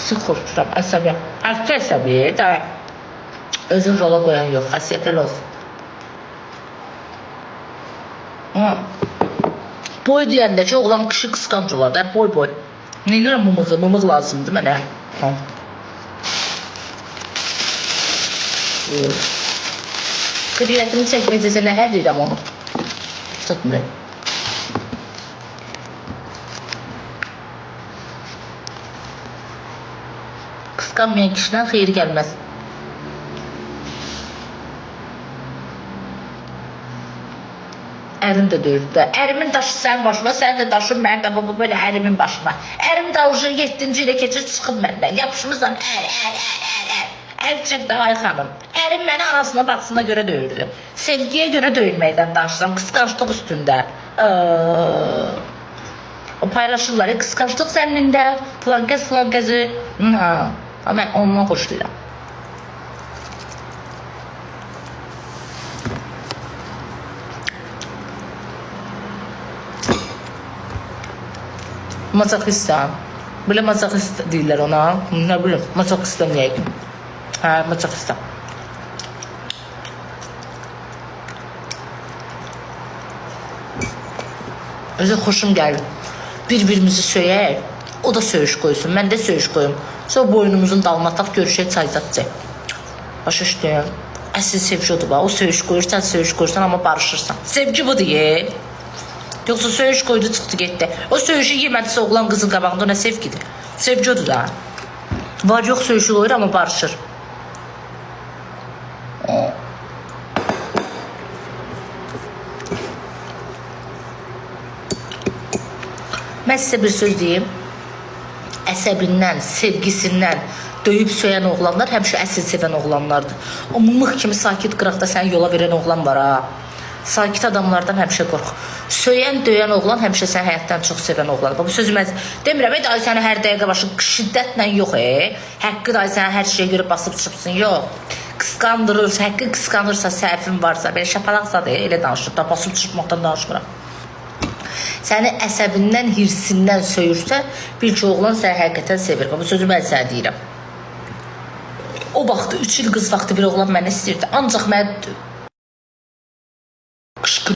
Sıx xoşduram, əsəbi. Əsəbi əsəbi, da özün rola qoyan yox, xəsiyyətli olsun. Boy deyəndə ki, oğlan kişi qısqanc olar da, boy. Ne görəm mımıq lazımdır mənə. Qriyyətini çəkməcəsə nə hər deyirəm onu. Tutmuyor. Qısqanmayan kişiden xeyir gəlməz. Ərim də döyürdü də. Ərimin daşı sənin başına, sən də daşın mənim də baba böyle ərimin başına. Ərim də ucu 7-ci ilə keçir çıxıb məndən. Yapışmışsan ər çəkdə ay xanım. Ərim məni anasına baxsına görə döyürdü. Sevgiyə görə döyülməkdən danışsam, qısqanclıq üstündə. O paylaşırlar, qısqanclıq səninlə, filan qəzi. Mən ondan xoşlayıram. Mazoxistan. Böyle mazoxist deyirlər ona. Ne bileyim, mazoxistan deyək. Hə, mazoxistan. Özü xoşum gəlir. Bir-birimizi söyək, o da söyüş qoysun, mən də söyüş qoyum. Sonra boynumuzun dalına ataq, görüşək çayzatcaq. Başa düşdüm. Əsl sevgi odur bax. O söyüş qoyur, sən söyüş qoyursan, amma barışırsan. Sevgi bu deyil. Yoksa söyüş koydu çıktı gitti. O söyüşü yemediyse oğlan kızın qabağında ona sevgidir. Sevgi odur da. Var yok söyüşü koyur ama barışır. Ben size bir söz diyeyim. Əsəbindən, sevgisindən döyüb söyən oğlanlar həmişə əsl sevən oğlanlardır. O mımıq kimi sakit qıraqda səni yola verən oğlan var ha. Sakit adamlardan həmişə qorx. Söyən, döyən oğlan həmişə səni həyatdan çox sevən oğlan. Bu sözü mən demirəm, ay səni hər dəqiqə başı şiddətlə yox, Həqqı da səni hər şeyə görə basıb çıxıpsın, yox. Qısqandırırsa, həqqı qısqandırırsa, səhvin varsa, belə şapalaqsa da elə danışır, da basıb çıxmaqdan danışmıram. Səni əsəbindən, hirsindən söyürsə, bir ki oğlan səni həqiqətən sevir. Bu sözü mən sənə deyirəm. O vaxtı, 3 il qız vaxtı bir oğlan mənə istəyirdi. Ancaq mən qışqırdım.